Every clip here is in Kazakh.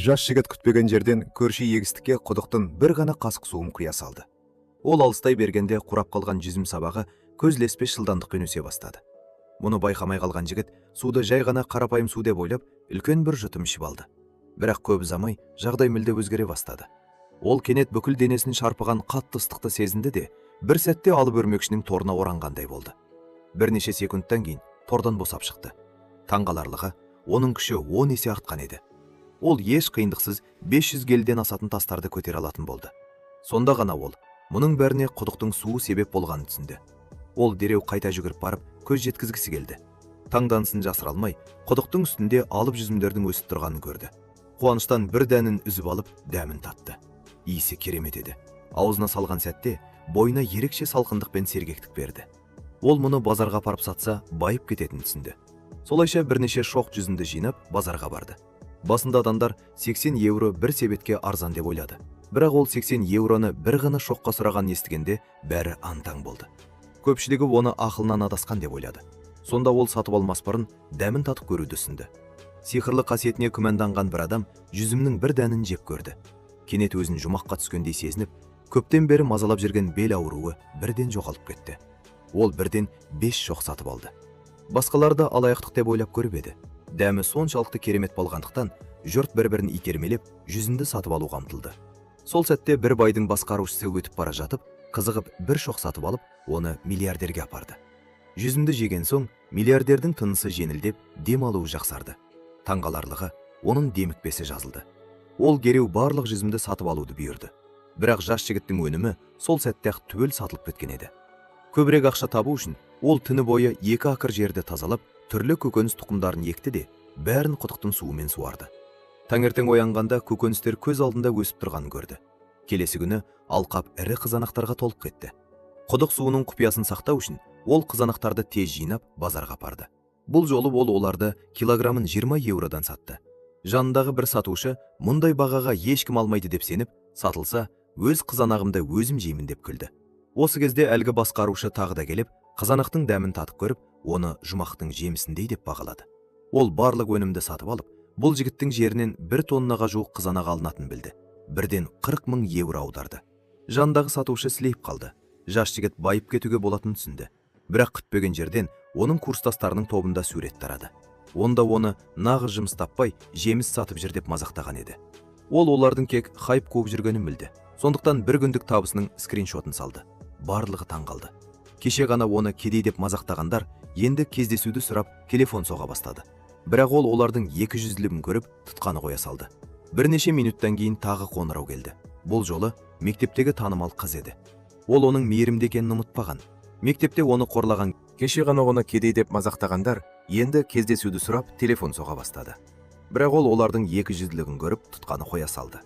Жас жігіт күтпеген жерден көрші егістікке құдықтың бір ғана қасық суын құя салды. Ол алыстай бергенде құрап қалған жүзім сабағы көзлеспес жылдамдықпен өсе бастады. Мұны байқамай қалған жігіт суды жай ғана қарапайым су деп ойлап, үлкен бір жұтым ішіп алды. Бірақ көп ұзамай жағдай мүлде өзгере бастады. Ол кенет бүкіл денесін шарпыған қатты ыстықты сезінді де, бір сәтте алып өрмекшінің торына оранғандай болды. Бірнеше секундтан кейін тордан босап шықты. Таңғаларлығы, оның күші 10 есе артқан еді. Ол еш қиындықсыз 500 келіден асатын тастарды көтере алатын болды. Сонда ғана ол, мұның бәріне құдықтың суы себеп болғанын түсінді. Ол дереу қайта жүгіріп барып, көз жеткізгісі келді. Таңданысын жасыра алмай, құдықтың үстінде алып жүзімдердің өсіп тұрғанын көрді. Қуаныштан бір дәнін үзіп алып, дәмін татты. Иісі керемет еді. Аузына салған сәтте, бойына ерекше салқындық пен сергектік берді. Ол мұны базарға апарып сатса, байып кететінін түсінді. Солайша бірнеше шоқ жүзімді жинап, базарға барды. Басында адамдар 80 евро бір себетке арзан деп ойлады. Бірақ ол 80 евроны бір ғана шоққа сұраған естігенде бәрі антаң болды. Көпшілігі оны ақылынан адасқан деп ойлады. Сонда ол сатып алмас бұрын дәмін татып көруді ұсынды. Сиқырлы қасиетіне күмәнданған бір адам жүзімнің бір дәнін жеп көрді. Кенет өзін жұмаққа түскендей сезініп, көптен бері мазалап жүрген бел ауруы бірден жоғалып кетті. Ол бірден 5 шоқ сатып алды. Басқаларды алаяқтық деп ойлап көріп еді. Дәмі соншалықты керемет болғандықтан, жұрт бір-бірін итермелеп, жүзімді сатып алуға ұмтылды. Сол сәтте бір байдың басқарушысы өтіп бара жатып, қызығып бір шоқ сатып алып, оны миллиардерге апарды. Жүзімді жеген соң, миллиардердің тынысы жеңілдеп, дем алуы жақсарды. Таңғаларлығы, оның демікпесі жазылды. Ол дереу барлық жүзімді сатып алуды бұйырды. Бірақ жас жігіттің өнімі сол сәтте-ақ түгел сатылып кеткен еді. Көбірек ақша табу үшін ол түні бойы 2 акр жерді тазалап, түрлі көкөніс тұқымдарын екті де, бәрін құдықтың суымен суарды. Таңертең оянғанда көкөністер көз алдында өсіп тұрғанын көрді. Келесі күні алқап ірі қызанақтарға толып кетті. Құдық суының құпиясын сақтау үшін ол қызанақтарды тез жинап, базарға апарды. Бұл жолы ол оларды килограмын 20 евродан сатты. Жанындағы бір сатушы мұндай бағаға ешкім алмайды деп сеніп, сатылса, өз қызанағымды өзім жеймін деп күлді. Осы кезде әлгі басқарушы тағы да келіп, қызанақтың дәмін татып көріп, оны жұмақтың жемісіндей деп бағалады. Ол барлық өнімді сатып алып, бұл жігіттің жерінен 1 тоннаға жуық қызанақ алынатын білді. Бірден 40 000 евро аударды. Жандағы сатушы сілейіп қалды. Жас жігіт байып кетуге болатынын түсінді. Бірақ күтпеген жерден оның курстастарының тобында сурет тарады. Онда оны нағыз жұмыс таппай, жеміс сатып жүр деп мазақтаған еді. Ол олардың кек хайп қуып жүргенін білді. Сондықтан бір күндік табысының скриншотын салды. Барлығы таңғалды. Кеше ғана оны кедей деп мазақтағандар енді кездесуді сұрап телефон соға бастады. Бірақ ол олардың 200-лігін көріп тұтқаны қоя салды. Бірнеше минуттан кейін тағы қоңырау келді. Бұл жолы мектептегі танымал қыз еді. Ол оның мейірімді екенін ұмытпаған. Мектепте оны қорлаған, кеше ғана оны кедей деп мазақтағандар енді кездесуді сұрап телефон соға бастады. Бірақ ол олардың 200-лігін көріп тұтқаны қоя салды.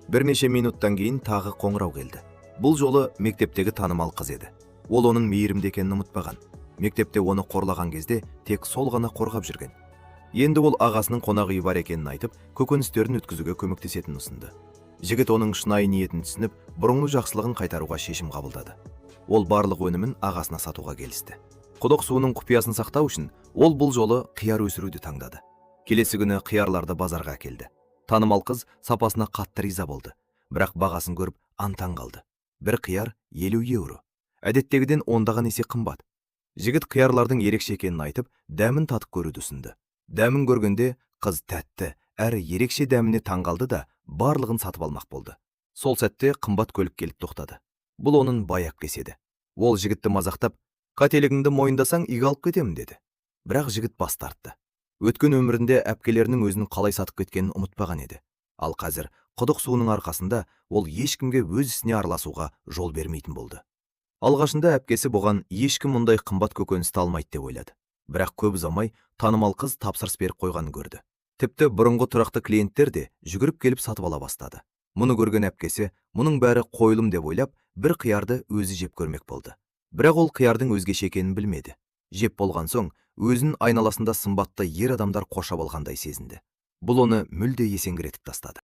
Бірнеше минуттан кейін тағы қоңырау келді. Бұл жолы мектептегі танымал қыз еді. Ол оның мейірімді екенін ұмытпаған. Мектепте оны қорлаған кезде тек сол ғана қорғап жүрген. Енді ол ағасының қонақ үйі бар екенін айтып, көкөністерін өткізуге көмектесетінін ұсынды. Жігіт оның шынайы ниетін түсініп, бұрынғы жақсылығын қайтаруға шешім қабылдады. Ол барлық өнімін ағасына сатуға келісті. Құдық суының құпиясын сақтау үшін ол бұл жолы қияр өсіруді таңдады. Келесі күні қиярларды базарға әкелді. Танымал қыз сапасына қатты риза болды, бірақ бағасын көріп антаң қалды. Бір қияр 50 евро. Әдеттегіден ондаған есе қымбат. Жігіт қиярлардың ерекше екенін айтып, дәмін татып көруді ұсынды. Дәмін көргенде қыз тәтті, әрі ерекше дәміне таңғалды да барлығын сатып алмақ болды. Сол сәтте қымбат көлік келіп тоқтады. Бұл оның баяқ кеседі. Ол жігітті мазақтап, қателігіңді мойындасаң үйге алып кетемін деді. Бірақ жігіт бас тартты. Өткен өмірінде әпкелерінің өзін қалай сатып кеткенін ұмытпаған еді. Ал қазір құдық суының арқасында ол ешкімге өз ісіне араласуға жол бермейтін болды. Алғашында әпкесі бұған ешкім мұндай қымбат көкөністі алмайды деп ойлады. Бірақ көп ұзамай танымал қыз тапсырыс беріп қойғанын көрді. Тіпті бұрынғы тұрақты клиенттер де жүгіріп келіп сатып ала бастады. Мұны көрген әпкесі, мұның бәрі қойылым деп ойлап, бір қиярды өзі жеп көрмек болды. Бірақ ол қиярдың өзгеше екенін білмеді. Жеп болған соң, өзін айналасында сымбатты ер адамдар қоршап алғандай сезінді. Бұл оны мүлде есеңгіретіп тастады.